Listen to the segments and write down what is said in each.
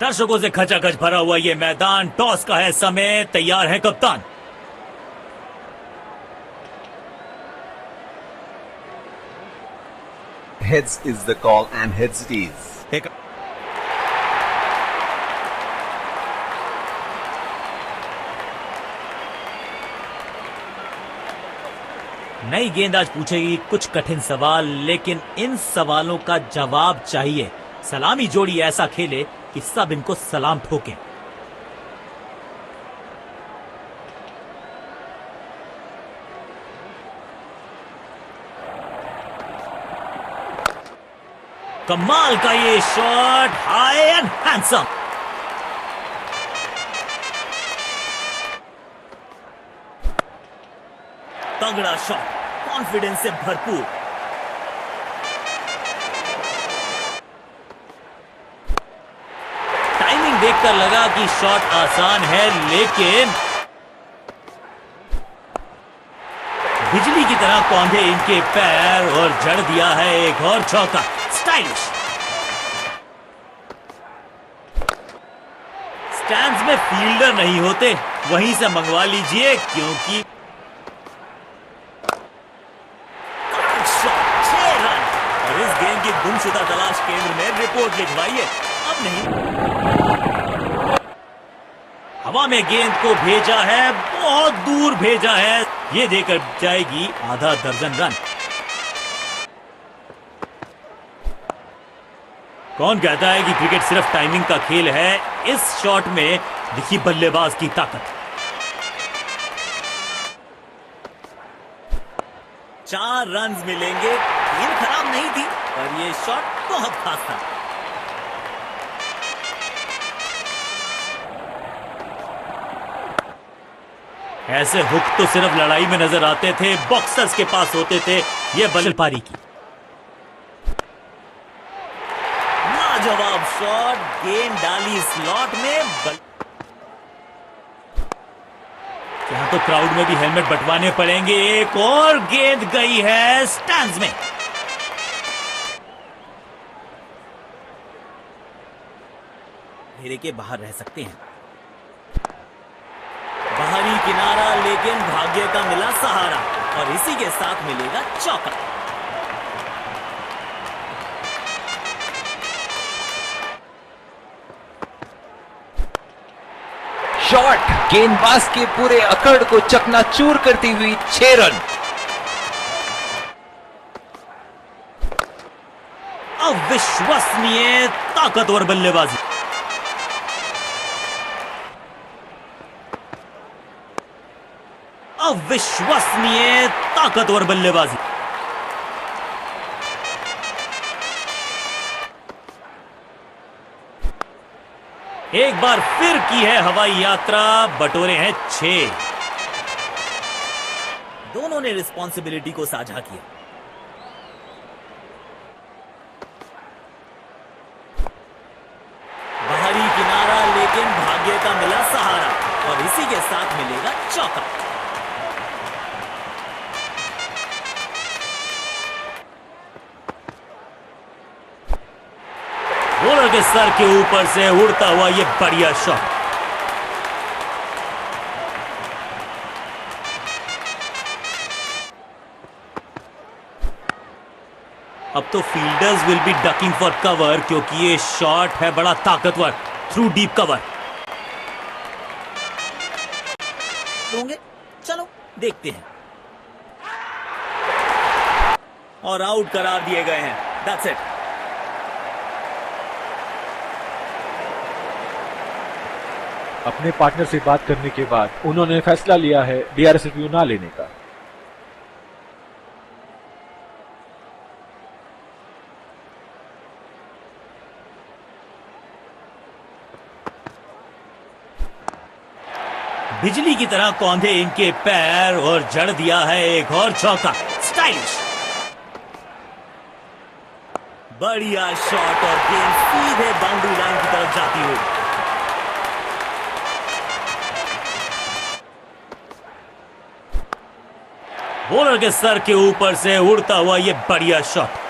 दर्शकों से खचाखच भरा हुआ ये मैदान, टॉस का है समय, तैयार है कप्तान। Heads is the call and heads it is. नई गेंद आज पूछेगी कुछ कठिन सवाल, लेकिन इन सवालों का जवाब चाहिए। सलामी जोड़ी ऐसा खेले कि सब इनको सलाम ठोकें। कमाल का ये शॉट, हाई एंड हैंडसम। तगड़ा शॉट, कॉन्फिडेंस से भरपूर। टाइमिंग देखकर लगा कि शॉट आसान है, लेकिन बिजली की तरह कौंधे इनके पैर और जड़ दिया है एक और चौका। स्टाइलिश। स्टैंड्स में फील्डर नहीं होते, वहीं से मंगवा लीजिए, क्योंकि इस गेंद की गुमशुदा तलाश केंद्र में रिपोर्ट लिखवाइए। अब नहीं, हवा में गेंद को भेजा है, बहुत दूर भेजा है, ये देकर जाएगी आधा दर्जन रन। कौन कहता है कि क्रिकेट सिर्फ टाइमिंग का खेल है? इस शॉट में दिखी बल्लेबाज की ताकत। 4 रन मिलेंगे। गेंद खराब नहीं थी, पर यह शॉट बहुत खास था। ऐसे हुक तो सिर्फ लड़ाई में नजर आते थे, बॉक्सर्स के पास होते थे। ये बल्लेबाजी की लाजवाब शॉट, गेंद डाली स्लॉट में। यहां तो क्राउड में भी हेलमेट बंटवाने पड़ेंगे। एक और गेंद गई है स्टैंड्स में। घेरे के बाहर रह सकते हैं। बाहरी किनारा, लेकिन भाग्य का मिला सहारा, और इसी के साथ मिलेगा चौका। शॉट गेंदबाज के पूरे अकड़ को चकनाचूर करती हुई 6 रन। अविश्वसनीय ताकतवर बल्लेबाजी। अविश्वसनीय ताकतवर बल्लेबाजी। एक बार फिर की है हवाई यात्रा, बटोरे हैं 6। दोनों ने रिस्पॉन्सिबिलिटी को साझा किया। बाहरी किनारा, लेकिन भाग्य का मिला सहारा, और इसी के साथ मिलेगा चौका। बॉलर के सर के ऊपर से उड़ता हुआ ये बढ़िया शॉट। अब तो fielders will be ducking for cover, क्योंकि ये शॉट है बड़ा ताकतवर थ्रू डीप कवर। होंगे, चलो देखते हैं। और आउट करार दिए गए हैं। That's it. अपने पार्टनर से बात करने के बाद उन्होंने फैसला लिया है डीआरएस रिव्यू ना लेने का। बिजली की तरह कौंधे इनके पैर और जड़ दिया है एक और चौका। स्टाइलिश। बढ़िया शॉट, और गेंद सीधे बाउंड्री लाइन की तरफ जाती हुई। बॉलर के सर के ऊपर से उड़ता हुआ ये बढ़िया शॉट।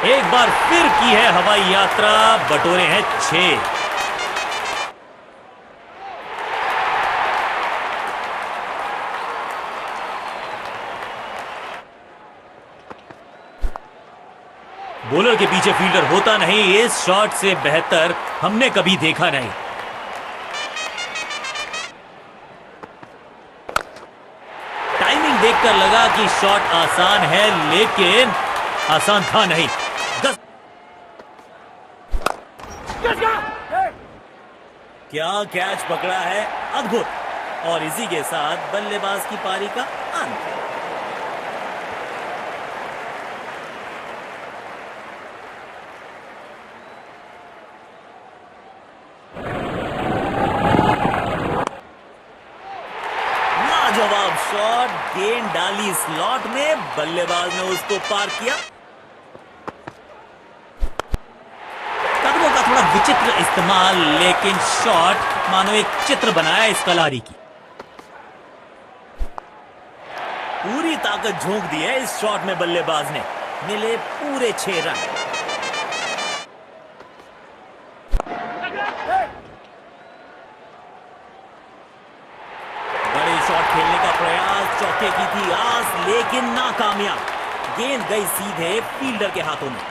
एक बार फिर की है हवाई यात्रा, बटोरे हैं 6। बॉलर के पीछे फील्डर होता नहीं, इस शॉट से बेहतर हमने कभी देखा नहीं। टाइमिंग देखकर लगा कि शॉट आसान है, लेकिन आसान था नहीं। क्या कैच पकड़ा है, अद्भुत। और इसी के साथ बल्लेबाज की पारी का अंत। लाजवाब शॉट, गेंद डाली स्लॉट में, बल्लेबाज ने उसको पार किया। कदमों का थोड़ा विचित्र इस्तेमाल, लेकिन शॉट मानो एक चित्र बनाया इस कलारी की। पूरी ताकत झोंक दी है इस शॉट में बल्लेबाज ने। मिले पूरे 6 रन। बड़े शॉट खेलने का प्रयास, चौके की थी आस, लेकिन नाकामयाब। गेंद गई सीधे फील्डर के हाथों में।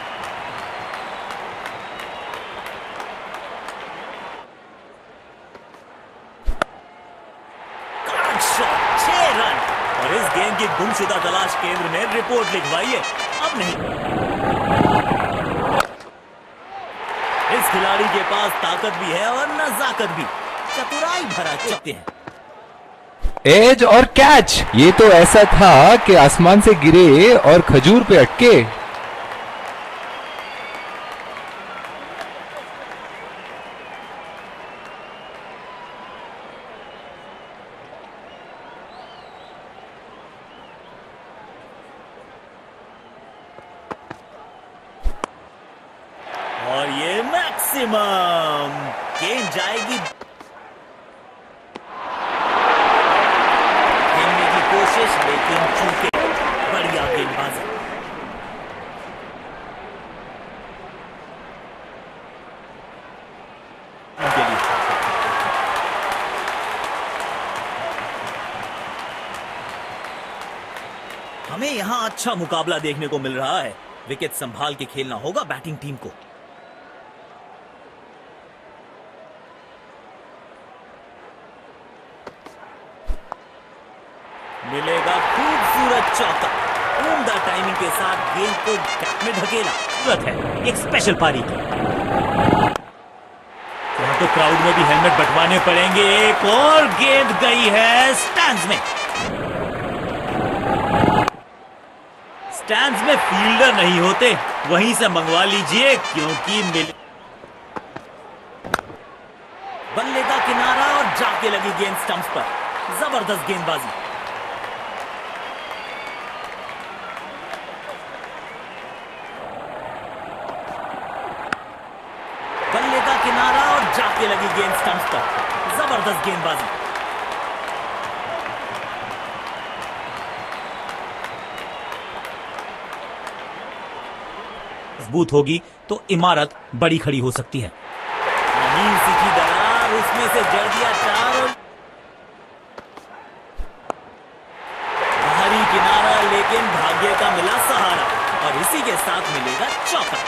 Shot, 6 run. और इस गेंद की गुमशुदा तलाश केंद्र ने रिपोर्ट लिखवाई है। अब नहीं, इस खिलाड़ी के पास ताकत भी है और नजाकत भी। चतुराई भरा चौके हैं। एज और कैच, ये तो ऐसा था कि आसमान से गिरे और खजूर पे अटके। और ये मैक्सिमम, गेंद जाएगी। खेलने की कोशिश, लेकिन चूके। बढ़िया गेंदबाजी। उनके लिए हमें यहां अच्छा मुकाबला देखने को मिल रहा है। विकेट संभाल के खेलना होगा बैटिंग टीम को। मिलेगा खूबसूरत चौका। उम्दा टाइमिंग के साथ गेंद को गैप में ढकेला। जरूरत है एक स्पेशल पारी की। यहाँ तो क्राउड में भी हेलमेट बंटवाने पड़ेंगे। एक और गेंद गई है स्टैंड्स में। स्टैंड्स में फील्डर नहीं होते, वहीं से मंगवा लीजिए, क्योंकि बल्ले का किनारा और जाके लगी गेंद स्टंप्स पर। जबरदस्त गेंदबाजी। बल्ले का किनारा और जाके लगी गेंद स्टंप्स पर। जबरदस्त गेंदबाजी। मजबूत होगी तो इमारत बड़ी खड़ी हो सकती है। नहीं सीखी दरार, उसमें से जड़ दिया 4 और बाहरी किनारा, लेकिन भाग्य का मिला सहारा। और इसी के साथ मिलेगा चौका।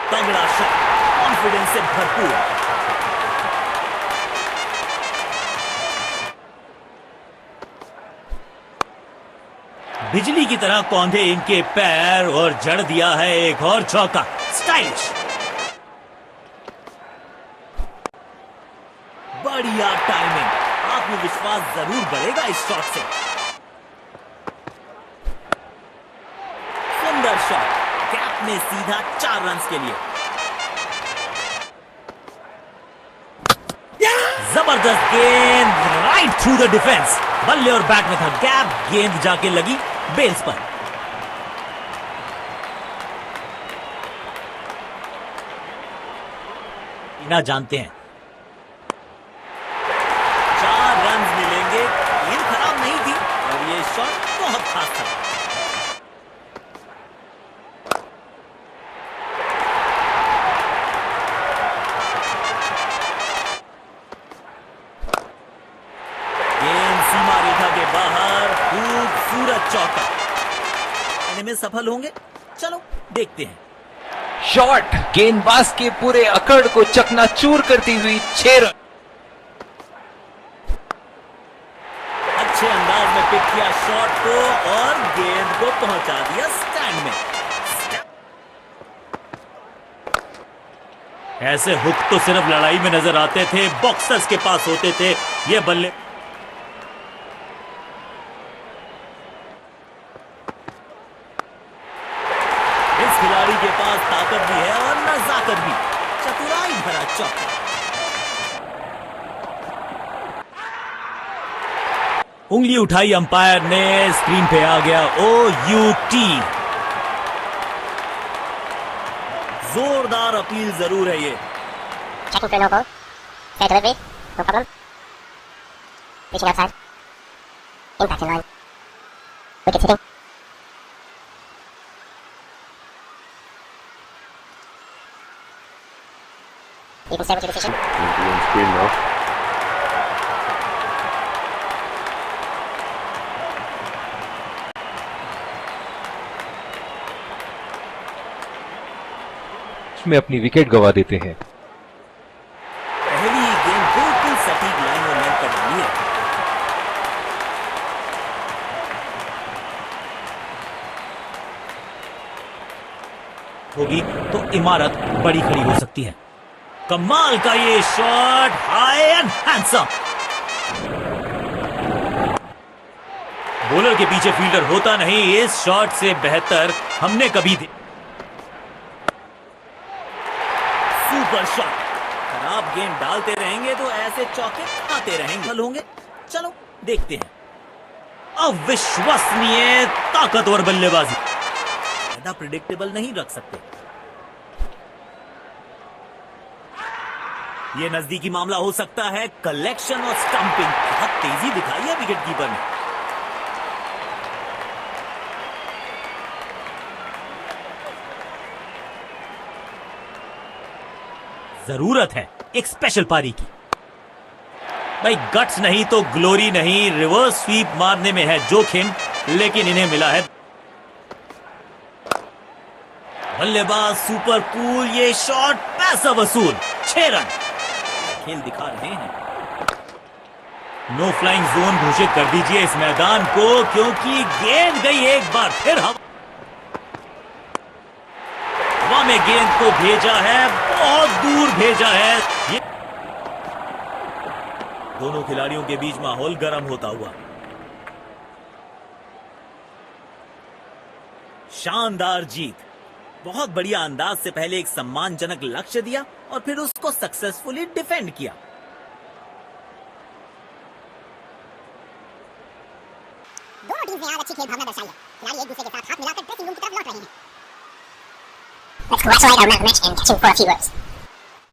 तगड़ा शॉट, कॉन्फिडेंस से भरपूर। बिजली की तरह कौंधे इनके पैर और जड़ दिया है एक और चौका। स्टाइलिश। बढ़िया टाइमिंग। आत्मविश्वास जरूर बढ़ेगा इस शॉट से। सुंदर शॉट, गैप में सीधा 4 रन के लिए। जबरदस्त गेंद, राइट थ्रू द डिफेंस। बल्ले और बैट में था गैप, गेंद जाके लगी बेल्स पर। ना जानते हैं 4 रन मिलेंगे। गेंद खराब नहीं थी और ये शॉट बहुत खास था। खूबसूरत चौका। लेने में सफल होंगे? चलो देखते हैं। शॉट गेंदबाज के पूरे अकड़ को चकनाचूर करती हुई 6 रन। अच्छे अंदाज में पिक किया शॉट को और गेंद को पहुंचा दिया स्टैंड में। ऐसे हुक तो सिर्फ लड़ाई में नजर आते थे, बॉक्सर्स के पास होते थे। ये बल्ले इस खिलाड़ी के पास ताकत भी है और नजाकत भी। चतुराई भरा चौका। उंगली उठाई अंपायर ने, स्क्रीन पे आ गया OUT। जोरदार अपील जरूर है ये। Checking for no ball. Fair delivery. No problem. Reaching outside. Impact in line. Wicket hitting. You can say what your decision. On screen now. में अपनी विकेट गंवा देते हैं। पहली गेंद बिल्कुल सटीक लाइन और लेंथ पर डाली है। होगी तो इमारत बड़ी खड़ी हो सकती है। कमाल का ये shot, high and handsome. Bowler के पीछे फील्डर होता नहीं, इस शॉट से बेहतर हमने कभी सुपर शॉट। खराब गेंद डालते रहेंगे तो ऐसे चौके आते रहेंगे। हल होंगे? चलो देखते हैं। अविश्वसनीय ताकतवर बल्लेबाजी। ज्यादा प्रिडिक्टेबल नहीं रख सकते। यह नजदीकी मामला हो सकता है। कलेक्शन और स्टंपिंग बहुत तेजी दिखाई है विकेट कीपर ने। जरूरत है एक स्पेशल पारी की। भाई गट्स नहीं तो ग्लोरी नहीं। रिवर्स स्वीप मारने में है जोखिम, लेकिन इन्हें मिला है। बल्लेबाज सुपर कूल, ये शॉट पैसा वसूल। 6 रन। खेल दिखा रहे हैं। नो फ्लाइंग जोन घोषित कर दीजिए इस मैदान को, क्योंकि गेंद गई एक बार फिर हवा में। गेंद को भेजा है, बहुत दूर भेजा है। ये दोनों खिलाड़ियों के बीच माहौल गर्म होता हुआ। शानदार जीत। बहुत बढ़िया अंदाज से पहले एक सम्मानजनक लक्ष्य दिया और फिर उसको सक्सेसफुली डिफेंड किया। दोनों टीम ने आज अच्छी खेल भावना दर्शाई है। खिलाड़ी एक दूसरे के साथ हाथ मिलाकर ड्रेसिंग रूम की तरफ लौट रहे हैं। Let's congratulate our match and catch him for a few words.